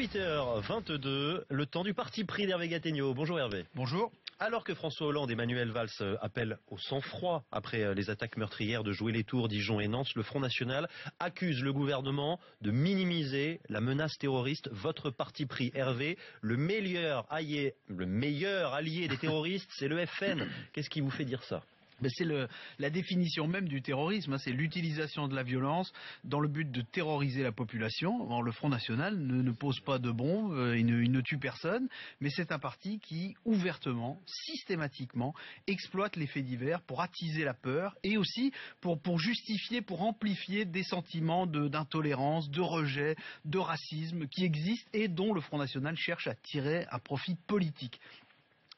8h22, le temps du parti pris d'Hervé Gattegno. Bonjour Hervé. Bonjour. Alors que François Hollande et Manuel Valls appellent au sang-froid après les attaques meurtrières de Jouer les Tours, Dijon et Nantes, le Front National accuse le gouvernement de minimiser la menace terroriste. Votre parti pris, Hervé, le meilleur allié des terroristes, c'est le FN. Qu'est-ce qui vous fait dire ça ? C'est la définition même du terrorisme, c'est l'utilisation de la violence dans le but de terroriser la population. Or, le Front National ne pose pas de bombes, il ne tue personne, mais c'est un parti qui, ouvertement, systématiquement, exploite les faits divers pour attiser la peur et aussi pour justifier, pour amplifier des sentiments d'intolérance, de rejet, de racisme qui existent et dont le Front National cherche à tirer un profit politique.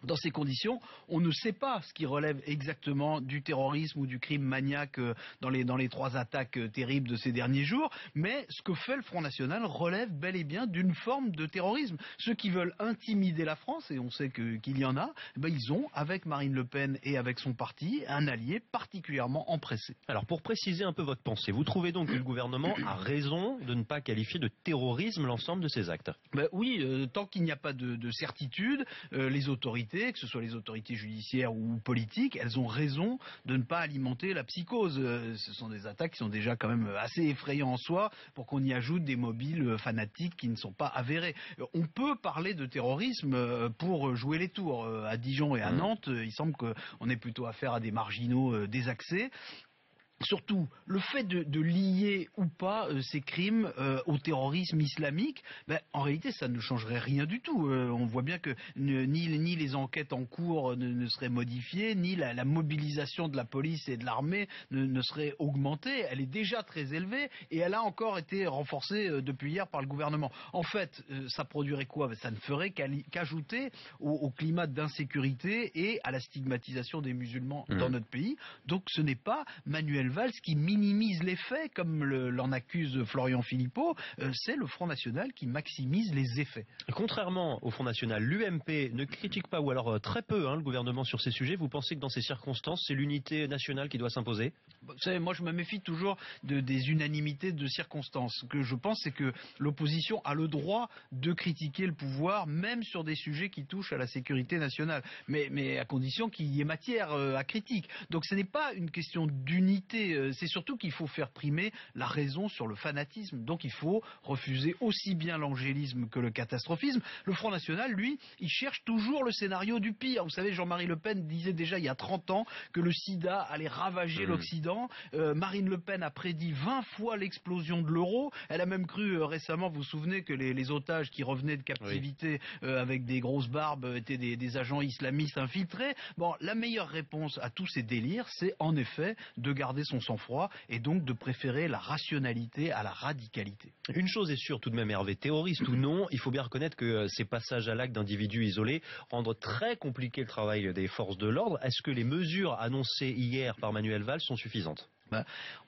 Dans ces conditions, on ne sait pas ce qui relève exactement du terrorisme ou du crime maniaque dans les trois attaques terribles de ces derniers jours, mais ce que fait le Front National relève bel et bien d'une forme de terrorisme. Ceux qui veulent intimider la France, et on sait qu'il y en a, ils ont, avec Marine Le Pen et avec son parti, un allié particulièrement empressé. Alors pour préciser un peu votre pensée, vous trouvez donc que le gouvernement a raison de ne pas qualifier de terrorisme l'ensemble de ces actes ? Oui, tant qu'il n'y a pas de certitude, les autorités, que ce soit les autorités judiciaires ou politiques, elles ont raison de ne pas alimenter la psychose. Ce sont des attaques qui sont déjà quand même assez effrayantes en soi pour qu'on y ajoute des mobiles fanatiques qui ne sont pas avérés. On peut parler de terrorisme pour jouer les tours. À Dijon et à Nantes, il semble qu'on ait plutôt affaire à des marginaux désaxés. Surtout, le fait de lier ou pas ces crimes au terrorisme islamique, en réalité, ça ne changerait rien du tout. On voit bien que ni les enquêtes en cours ne seraient modifiées, ni la mobilisation de la police et de l'armée ne serait augmentée. Elle est déjà très élevée et elle a encore été renforcée depuis hier par le gouvernement. En fait, ça produirait quoi ? Ça ne ferait qu'ajouter au climat d'insécurité et à la stigmatisation des musulmans dans notre pays. Donc ce n'est pas Manuel Valls qui minimise les faits, comme l'en accuse Florian Philippot, c'est le Front National qui maximise les effets. Contrairement au Front National, l'UMP ne critique pas, ou alors très peu, le gouvernement sur ces sujets. Vous pensez que dans ces circonstances, c'est l'unité nationale qui doit s'imposer ? Vous savez, moi je me méfie toujours des unanimités de circonstances. Ce que je pense, c'est que l'opposition a le droit de critiquer le pouvoir, même sur des sujets qui touchent à la sécurité nationale, mais à condition qu'il y ait matière à critique. Donc ce n'est pas une question d'unité, c'est surtout qu'il faut faire primer la raison sur le fanatisme. Donc il faut refuser aussi bien l'angélisme que le catastrophisme. Le Front National, lui, il cherche toujours le scénario du pire. Vous savez, Jean-Marie Le Pen disait déjà il y a 30 ans que le sida allait ravager l'Occident. Marine Le Pen a prédit 20 fois l'explosion de l'euro. Elle a même cru récemment, vous vous souvenez, que les otages qui revenaient de captivité avec des grosses barbes étaient des agents islamistes infiltrés. Bon, la meilleure réponse à tous ces délires, c'est en effet de garder son sang-froid et donc de préférer la rationalité à la radicalité. Une chose est sûre tout de même, Hervé, terroriste ou non, il faut bien reconnaître que ces passages à l'acte d'individus isolés rendent très compliqué le travail des forces de l'ordre. Est-ce que les mesures annoncées hier par Manuel Valls sont suffisantes ?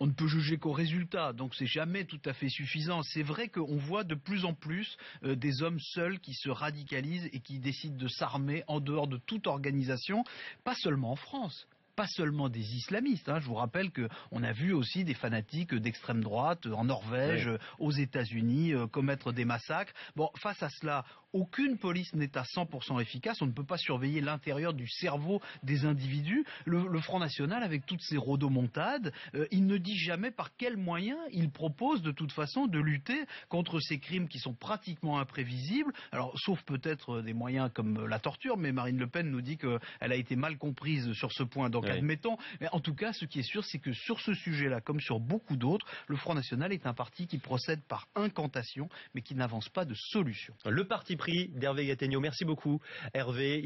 On ne peut juger qu'au résultat, donc c'est jamais tout à fait suffisant. C'est vrai qu'on voit de plus en plus des hommes seuls qui se radicalisent et qui décident de s'armer en dehors de toute organisation, pas seulement en France. Pas seulement des islamistes. Je vous rappelle qu'on a vu aussi des fanatiques d'extrême droite en Norvège, aux États-Unis, commettre des massacres. Bon, face à cela, aucune police n'est à 100% efficace. On ne peut pas surveiller l'intérieur du cerveau des individus. Le Front National, avec toutes ses rodomontades, il ne dit jamais par quels moyens il propose de toute façon de lutter contre ces crimes qui sont pratiquement imprévisibles. Alors, sauf peut-être des moyens comme la torture, mais Marine Le Pen nous dit qu'elle a été mal comprise sur ce point. Donc admettons, mais en tout cas, ce qui est sûr, c'est que sur ce sujet-là, comme sur beaucoup d'autres, le Front National est un parti qui procède par incantation, mais qui n'avance pas de solution. Le parti pris d'Hervé Gattegno. Merci beaucoup, Hervé.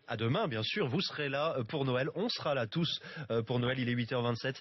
À demain, bien sûr. Vous serez là pour Noël. On sera là tous pour Noël. Il est 8h27.